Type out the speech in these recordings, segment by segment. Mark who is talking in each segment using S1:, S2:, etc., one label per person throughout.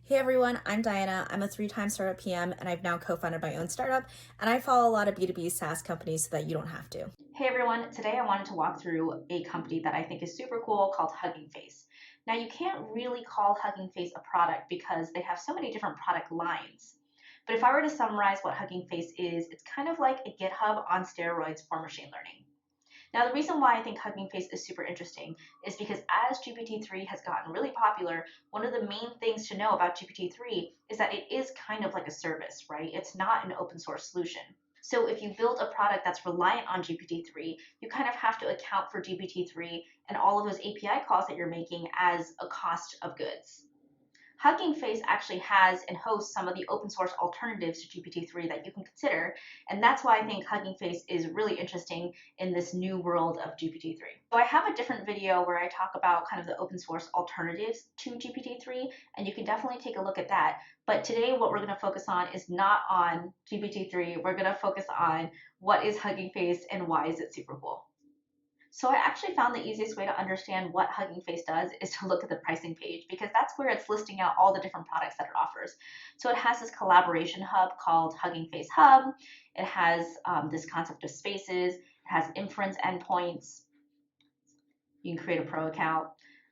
S1: Hey everyone, I'm Diana. I'm a three-time startup PM and I've now co-founded my own startup, and I follow a lot of B2B SaaS companies so that you don't have to.
S2: Hey everyone, today I wanted to walk through a company that I think is super cool called Hugging Face. Now you can't really call Hugging Face a product because they have so many different product lines. But if I were to summarize what Hugging Face is, it's kind of like a GitHub on steroids for machine learning. Now the reason why I think Hugging Face is super interesting is because as GPT-3 has gotten really popular, one of the main things to know about GPT-3 is that it is kind of like a service, right? It's not an open source solution. So if you build a product that's reliant on GPT-3, you kind of have to account for GPT-3 and all of those API calls that you're making as a cost of goods. Hugging Face actually has and hosts some of the open source alternatives to GPT-3 that you can consider, and that's why I think Hugging Face is really interesting in this new world of GPT-3. So I have a different video where I talk about kind of the open source alternatives to GPT-3, and you can definitely take a look at that. But today what we're going to focus on is not on GPT-3, we're going to focus on what is Hugging Face and why is it super cool. So I actually found the easiest way to understand what Hugging Face does is to look at the pricing page, because that's where it's listing out all the different products that it offers. So it has this collaboration hub called Hugging Face Hub. It has this concept of spaces. It has inference endpoints. You can create a pro account.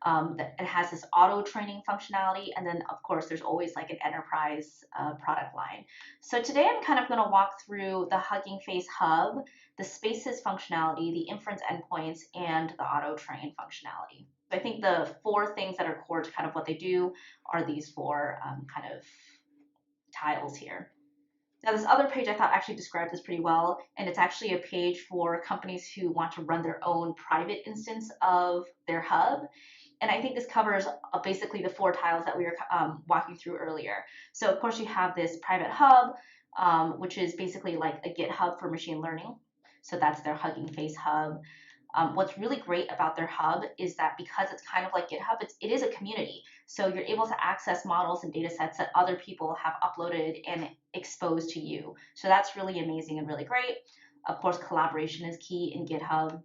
S2: It has this auto training functionality, and then of course there's always like an enterprise product line. So today I'm kind of going to walk through the Hugging Face Hub, the Spaces functionality, the inference endpoints, and the auto train functionality. I think the four things that are core to kind of what they do are these four kind of tiles here. Now, this other page I thought actually described this pretty well, and it's actually a page for companies who want to run their own private instance of their hub. And I think this covers basically the four tiles that we were walking through earlier. So of course you have this private hub, which is basically like a GitHub for machine learning. So that's their Hugging Face hub. What's really great about their hub is that because it's kind of like GitHub, it is a community. So you're able to access models and data sets that other people have uploaded and exposed to you. So that's really amazing and really great. Of course, collaboration is key in GitHub.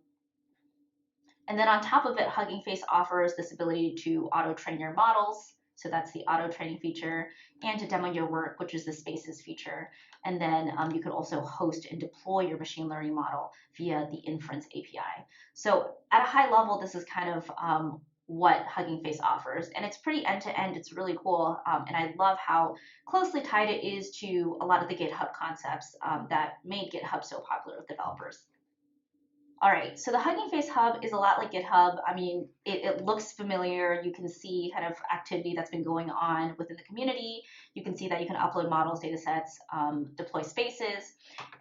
S2: And then on top of it, Hugging Face offers this ability to auto train your models. So that's the auto training feature, and to demo your work, which is the Spaces feature. And then you could also host and deploy your machine learning model via the inference API. So at a high level, this is kind of what Hugging Face offers. And it's pretty end to end. It's really cool. And I love how closely tied it is to a lot of the GitHub concepts that made GitHub so popular with developers. All right, so the Hugging Face Hub is a lot like GitHub. I mean, it looks familiar. You can see kind of activity that's been going on within the community. You can see that you can upload models, data sets, deploy spaces.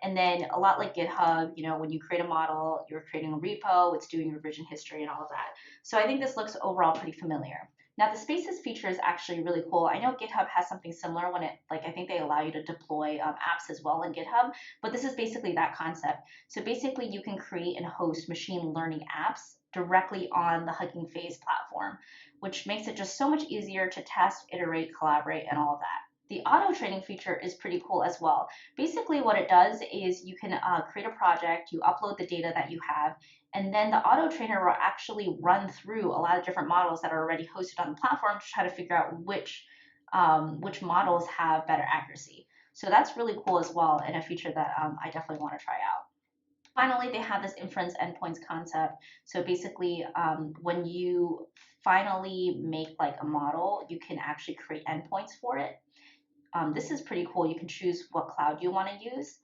S2: And then a lot like GitHub, you know, when you create a model, you're creating a repo, it's doing revision history and all of that. So I think this looks overall pretty familiar. Now the Spaces feature is actually really cool. I know GitHub has something similar when I think they allow you to deploy apps as well in GitHub, but this is basically that concept. So basically you can create and host machine learning apps directly on the Hugging Face platform, which makes it just so much easier to test, iterate, collaborate, and all of that. The auto training feature is pretty cool as well. Basically what it does is you can create a project, you upload the data that you have, and then the auto trainer will actually run through a lot of different models that are already hosted on the platform to try to figure out which models have better accuracy. So that's really cool as well, and a feature that I definitely want to try out. Finally, they have this inference endpoints concept. So basically, when you finally make like a model, you can actually create endpoints for it. This is pretty cool. You can choose what cloud you want to use,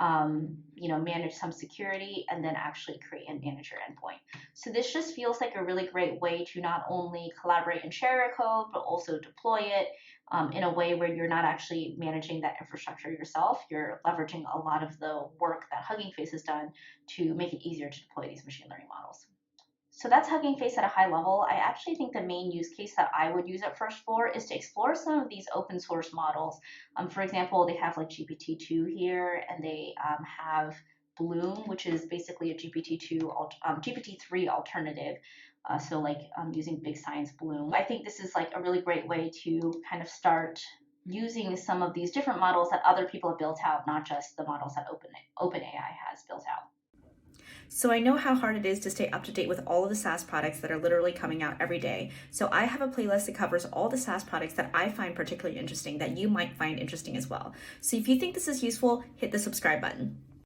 S2: manage some security, and then actually create and manage your endpoint. So this just feels like a really great way to not only collaborate and share your code, but also deploy it in a way where you're not actually managing that infrastructure yourself. You're leveraging a lot of the work that Hugging Face has done to make it easier to deploy these machine learning models. So that's Hugging Face at a high level. I actually think the main use case that I would use it first for is to explore some of these open source models. For example, they have like GPT-2 here, and they have Bloom, which is basically a GPT-3 alternative. So like using Big Science Bloom. I think this is like a really great way to kind of start using some of these different models that other people have built out, not just the models that OpenAI has built out.
S1: So I know how hard it is to stay up to date with all of the SaaS products that are literally coming out every day. So I have a playlist that covers all the SaaS products that I find particularly interesting that you might find interesting as well. So if you think this is useful, hit the subscribe button.